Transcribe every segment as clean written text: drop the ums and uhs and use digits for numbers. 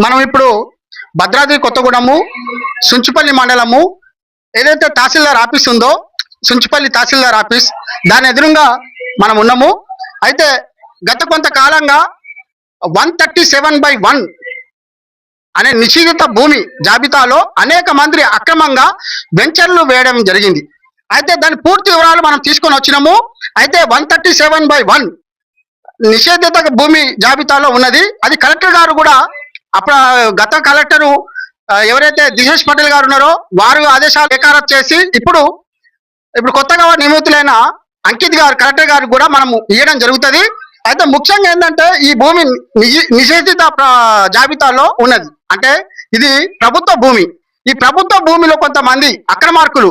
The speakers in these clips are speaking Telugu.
మనం ఇప్పుడు భద్రాద్రి కొత్తగూడెము సుంచుపల్లి మండలము ఏదైతే తహసీల్దార్ ఆఫీస్ ఉందో సుంచుపల్లి తహసీల్దార్ ఆఫీస్ దాని ఎదురుగా మనం ఉన్నాము. అయితే గత కొంతకాలంగా 137/1 అనే నిషేధిత భూమి జాబితాలో అనేక మంది అక్రమంగా వెంచర్లు వేయడం జరిగింది. అయితే దాని పూర్తి వివరాలు మనం తీసుకొని వచ్చినాము. అయితే 137/1 నిషేధిత భూమి జాబితాలో ఉన్నది. అది కలెక్టర్ గారు కూడా అప్పుడు గత కలెక్టరు ఎవరైతే దిశేష్ పటేల్ గారు ఉన్నారో వారు ఆదేశాలు బేఖాతరు చేసి ఇప్పుడు కొత్తగా నియమితులైన అంకిత్ గారు కలెక్టర్ గారు కూడా మనము ఇవ్వడం జరుగుతుంది. అయితే ముఖ్యంగా ఏంటంటే ఈ భూమి నిషేధిత జాబితాలో ఉన్నది. అంటే ఇది ప్రభుత్వ భూమి. ఈ ప్రభుత్వ భూమిలో కొంతమంది అక్రమార్కులు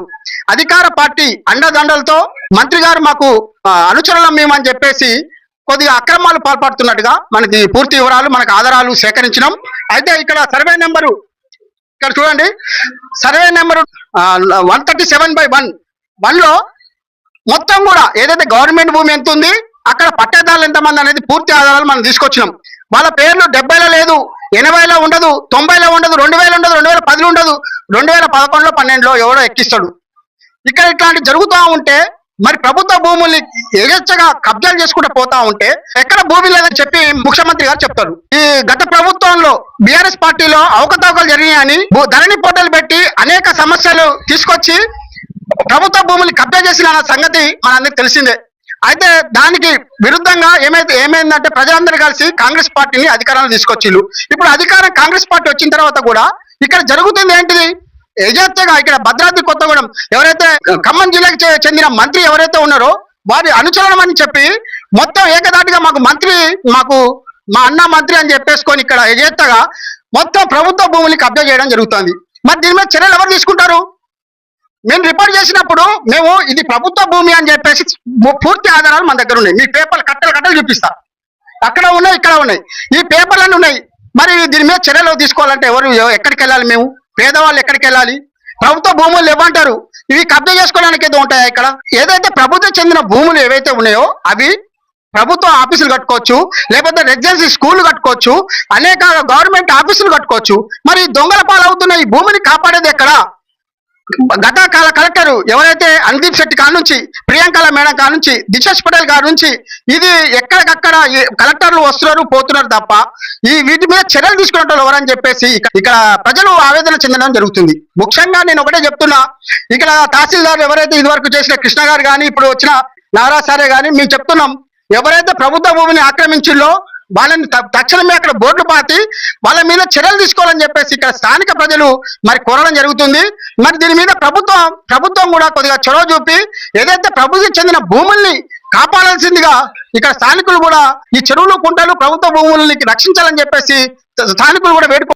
అధికార పార్టీ అండదండలతో మంత్రి గారు మాకు అనుచరులం మేమని చెప్పేసి కొద్దిగా అక్రమాలు పాల్పడుతున్నట్టుగా మనకి పూర్తి వివరాలు మనకు ఆధారాలు సేకరించినాం. అయితే ఇక్కడ సర్వే నెంబరు ఇక్కడ చూడండి, సర్వే నెంబరు 137/1 లో మొత్తం కూడా ఏదైతే గవర్నమెంట్ భూమి ఎంత ఉంది, అక్కడ పట్టేదారులు ఎంతమంది అనేది పూర్తి ఆధారాలు మనం తీసుకొచ్చినాం. వాళ్ళ పేర్లు 70లో లేదు, 80లో ఉండదు, 90లో ఉండదు, 2000 ఉండదు, 2010 ఉండదు, 2011లో 12లో ఎవడో ఎక్కిస్తాడు. ఇక్కడ ఇట్లాంటి జరుగుతూ ఉంటే మరి ప్రభుత్వ భూముల్ని యథేచ్ఛగా కబ్జాలు చేసుకుంటూ పోతా ఉంటే ఎక్కడ భూమి లేదని చెప్పి ముఖ్యమంత్రి గారు చెప్తారు. ఈ గత ప్రభుత్వంలో బీఆర్ఎస్ పార్టీలో అవకతవకలు జరిగాయని ధరణి పోర్టల్ పెట్టి అనేక సమస్యలు తీసుకొచ్చి ప్రభుత్వ భూములు కబ్జా చేసిన సంగతి మనందరికి తెలిసిందే. అయితే దానికి విరుద్ధంగా ఏమైందంటే ప్రజలందరూ కలిసి కాంగ్రెస్ పార్టీని అధికారంలో తీసుకొచ్చిళ్ళు. ఇప్పుడు అధికారం కాంగ్రెస్ పార్టీ వచ్చిన తర్వాత కూడా ఇక్కడ జరుగుతుంది ఏంటిది, యథేచ్ఛగా ఇక్కడ భద్రాద్రి కొత్తగూడెం ఎవరైతే ఖమ్మం జిల్లాకి చెందిన మంత్రి ఎవరైతే ఉన్నారో వారి అనుచరణం అని చెప్పి మొత్తం ఏకదాటిగా మాకు మా అన్న మంత్రి అని చెప్పేసుకొని ఇక్కడ యథేచ్ఛగా మొత్తం ప్రభుత్వ భూముల్ని కబ్జా చేయడం జరుగుతుంది. మరి దీని మీద చర్యలు ఎవరు తీసుకుంటారు? మేము రిపోర్ట్ చేసినప్పుడు మేము ఇది ప్రభుత్వ భూమి అని చెప్పేసి పూర్తి ఆధారాలు మన దగ్గర ఉన్నాయి. మీ పేపర్లు కట్టలు చూపిస్తా, అక్కడ ఉన్నాయి, ఇక్కడ ఉన్నాయి, ఈ పేపర్లన్నీ ఉన్నాయి. మరి దీని మీద చర్యలు తీసుకోవాలంటే ఎక్కడికి వెళ్ళాలి? మేము పేదవాళ్ళు ఎక్కడికి వెళ్ళాలి? ప్రభుత్వ భూములు ఇవ్వంటారు, ఇవి కబ్జా చేసుకోవడానికి ఏదో ఉంటాయా? ఇక్కడ ఏదైతే ప్రభుత్వం చెందిన భూములు ఏవైతే ఉన్నాయో అవి ప్రభుత్వ ఆఫీసులు కట్టుకోవచ్చు, లేకపోతే రెసిడెన్సీ స్కూల్ కట్టుకోవచ్చు, అనేక గవర్నమెంట్ ఆఫీసులు కట్టుకోవచ్చు. మరి దొంగల పాలవుతున్న ఈ భూమిని కాపాడేది ఎక్కడ? గత కలెక్టర్ ఎవరైతే అనుదీప్ శెట్టి కాడ నుంచి, ప్రియాంకల మేడం కాడ నుంచి, దిశేష్ పటేల్ గారి నుంచి ఇది ఎక్కడికక్కడ కలెక్టర్లు వస్తున్నారు పోతున్నారు తప్ప ఈ వీటి మీద చర్యలు తీసుకున్నట్టు ఎవరని చెప్పేసి ఇక్కడ ప్రజలు ఆవేదన చెందడం జరుగుతుంది. ముఖ్యంగా నేను ఒకటే చెప్తున్నా, ఇక్కడ తహసీల్దార్ ఎవరైతే ఇదివరకు చేసిన కృష్ణ గారు కానీ ఇప్పుడు వచ్చిన నారాసారే కానీ మేము చెప్తున్నాం, ఎవరైతే ప్రభుత్వ భూమిని ఆక్రమించిందో వాళ్ళని తక్షణమే అక్కడ బోర్డులు పాతి వాళ్ళ మీద చర్యలు తీసుకోవాలని చెప్పేసి ఇక్కడ స్థానిక ప్రజలు మరి కోరడం జరుగుతుంది. మరి దీని మీద ప్రభుత్వం కూడా కొద్దిగా చొరవ చూపి ఏదైతే ప్రభుత్వం చెందిన భూముల్ని కాపాడాల్సిందిగా ఇక్కడ స్థానికులు కూడా ఈ చెరువులు కుంటలు ప్రభుత్వ భూముల్ని రక్షించాలని చెప్పేసి స్థానికులు కూడా వేడుకో